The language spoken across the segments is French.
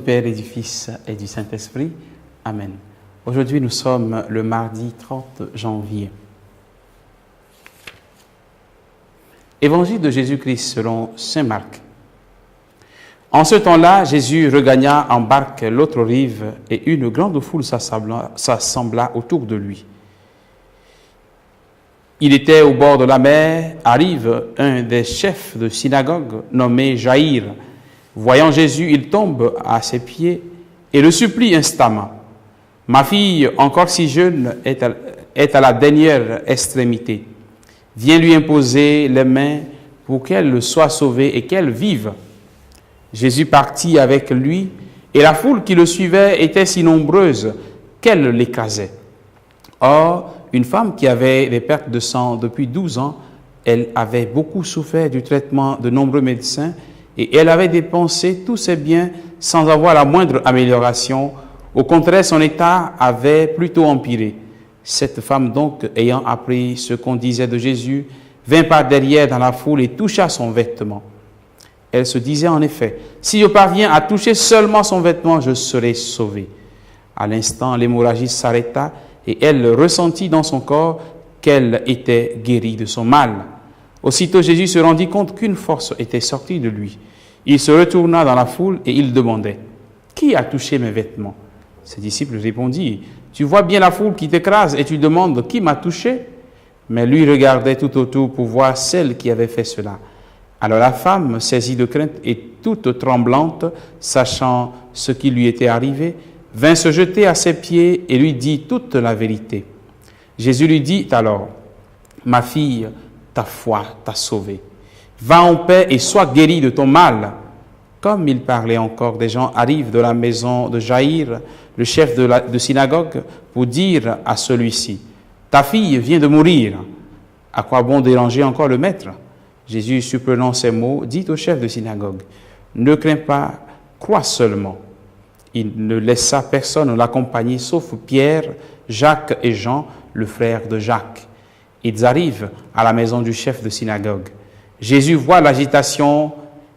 Père et du Fils et du Saint-Esprit. Amen. Aujourd'hui, nous sommes le mardi 30 janvier. Évangile de Jésus-Christ selon saint Marc. En ce temps-là, Jésus regagna en barque l'autre rive et une grande foule s'assembla autour de lui. Il était au bord de la mer. Arrive un des chefs de synagogue nommé Jaïr. Voyant Jésus, il tombe à ses pieds et le supplie instamment. « Ma fille, encore si jeune, est à la dernière extrémité. Viens lui imposer les mains pour qu'elle soit sauvée et qu'elle vive. » Jésus partit avec lui, et la foule qui le suivait était si nombreuse qu'elle l'écrasait. Or, une femme qui avait des pertes de sang depuis 12 ans, elle avait beaucoup souffert du traitement de nombreux médecins, et elle avait dépensé tous ses biens sans avoir la moindre amélioration. Au contraire, son état avait plutôt empiré. Cette femme donc, ayant appris ce qu'on disait de Jésus, vint par derrière dans la foule et toucha son vêtement. Elle se disait en effet, « Si je parviens à toucher seulement son vêtement, je serai sauvée. » À l'instant, l'hémorragie s'arrêta et elle ressentit dans son corps qu'elle était guérie de son mal. Aussitôt, Jésus se rendit compte qu'une force était sortie de lui. Il se retourna dans la foule et il demandait, « Qui a touché mes vêtements ?» Ses disciples répondirent, « Tu vois bien la foule qui t'écrase et tu demandes, qui m'a touché ?» Mais lui regardait tout autour pour voir celle qui avait fait cela. Alors la femme, saisie de crainte et toute tremblante, sachant ce qui lui était arrivé, vint se jeter à ses pieds et lui dit toute la vérité. Jésus lui dit alors, « Ma fille, ta foi t'a sauvée. Va en paix et sois guérie de ton mal. » Comme il parlait encore, des gens arrivent de la maison de Jaïr, le chef de synagogue, pour dire à celui-ci, « Ta fille vient de mourir. À quoi bon déranger encore le maître ?» Jésus, supprenant ces mots, dit au chef de synagogue, « Ne crains pas, crois seulement. » Il ne laissa personne l'accompagner, sauf Pierre, Jacques et Jean, le frère de Jacques. Ils arrivent à la maison du chef de synagogue. Jésus voit l'agitation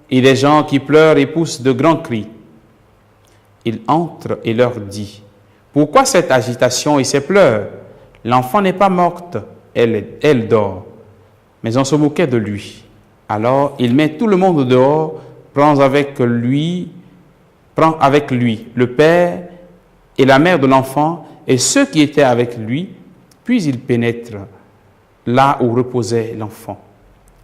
et les gens qui pleurent et poussent de grands cris. Il entre et leur dit, « Pourquoi cette agitation et ces pleurs? L'enfant n'est pas morte, elle dort. » Mais on se moquait de lui. Alors il met tout le monde dehors, prend avec lui le père et la mère de l'enfant et ceux qui étaient avec lui, puis il pénètre là où reposait l'enfant.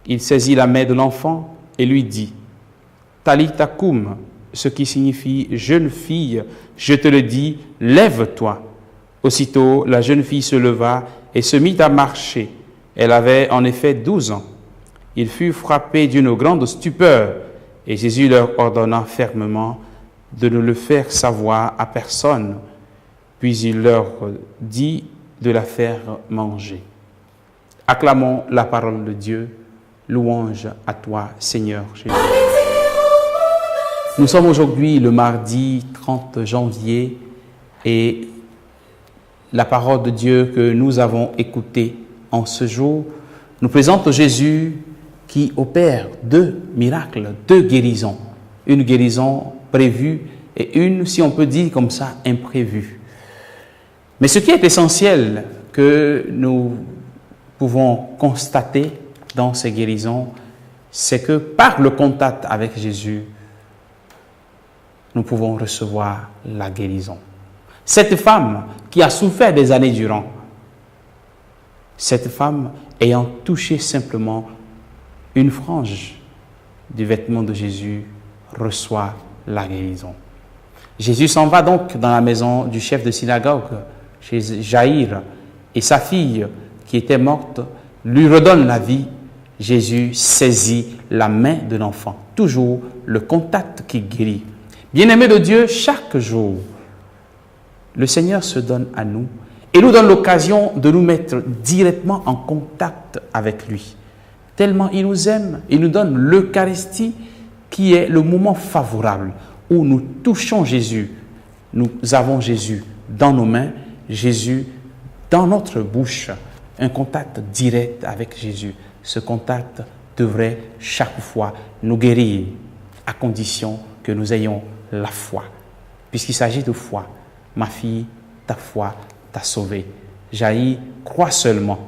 Il saisit la main de l'enfant et lui dit, « Talitha koum », ce qui signifie « jeune fille, je te le dis, lève-toi ». Aussitôt, la jeune fille se leva et se mit à marcher. Elle avait en effet 12 ans. Il fut frappé d'une grande stupeur et Jésus leur ordonna fermement de ne le faire savoir à personne. Puis il leur dit de la faire manger. Acclamons la parole de Dieu. Louange à toi, Seigneur Jésus. Nous sommes aujourd'hui le mardi 30 janvier et la parole de Dieu que nous avons écoutée en ce jour nous présente Jésus qui opère 2 miracles, 2 guérisons. Une guérison prévue et une, si on peut dire comme ça, imprévue. Mais ce qui est essentiel que nous pouvons constater dans ces guérisons, c'est que par le contact avec Jésus, nous pouvons recevoir la guérison. Cette femme qui a souffert des années durant, cette femme ayant touché simplement une frange du vêtement de Jésus, reçoit la guérison. Jésus s'en va donc dans la maison du chef de synagogue, chez Jaïr, et sa fille, qui était morte, lui redonne la vie. Jésus saisit la main de l'enfant. Toujours le contact qui guérit. Bien-aimés de Dieu, chaque jour, le Seigneur se donne à nous et nous donne l'occasion de nous mettre directement en contact avec lui. Tellement il nous aime, il nous donne l'Eucharistie qui est le moment favorable où nous touchons Jésus. Nous avons Jésus dans nos mains, Jésus dans notre bouche, un contact direct avec Jésus. Ce contact devrait chaque fois nous guérir à condition que nous ayons la foi. puisqu'il s'agit de foi. Ma fille, ta foi t'a sauvée. Jaïr, crois seulement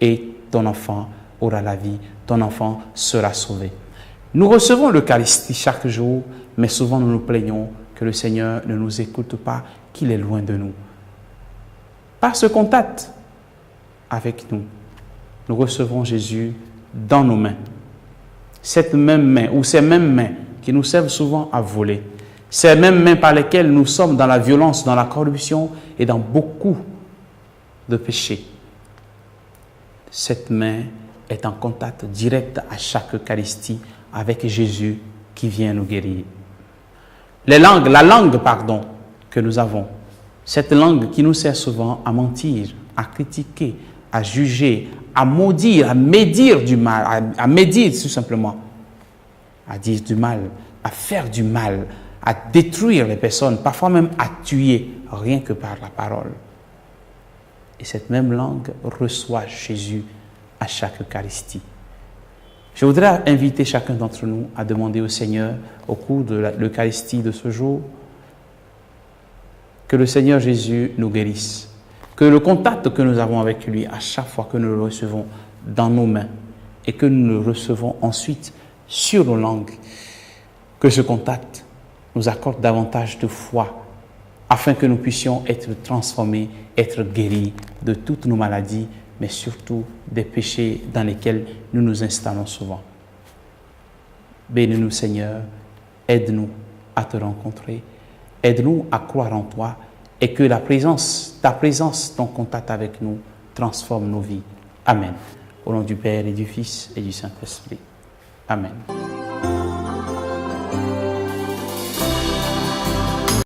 et ton enfant aura la vie, ton enfant sera sauvé. Nous recevons l'Eucharistie chaque jour, mais souvent nous nous plaignons que le Seigneur ne nous écoute pas, qu'il est loin de nous. Par ce contact avec nous, nous recevons Jésus dans nos mains. Cette même main, ou ces mêmes mains qui nous servent souvent à voler, ces mêmes mains par lesquelles nous sommes dans la violence, dans la corruption et dans beaucoup de péchés. Cette main est en contact direct à chaque Eucharistie avec Jésus qui vient nous guérir. La langue que nous avons, cette langue qui nous sert souvent à mentir, à critiquer, à juger, à maudire, à médire du mal, à médire tout simplement, à dire du mal, à faire du mal, à détruire les personnes, parfois même à tuer, rien que par la parole. Et cette même langue reçoit Jésus à chaque Eucharistie. Je voudrais inviter chacun d'entre nous à demander au Seigneur, au cours de l'Eucharistie de ce jour, que le Seigneur Jésus nous guérisse, que le contact que nous avons avec lui à chaque fois que nous le recevons dans nos mains et que nous le recevons ensuite sur nos langues, que ce contact nous accorde davantage de foi afin que nous puissions être transformés, être guéris de toutes nos maladies, mais surtout des péchés dans lesquels nous nous installons souvent. Bénis-nous Seigneur, aide-nous à te rencontrer, aide-nous à croire en toi et que ta présence, ton contact avec nous transforme nos vies. Amen. Au nom du Père et du Fils et du Saint-Esprit. Amen.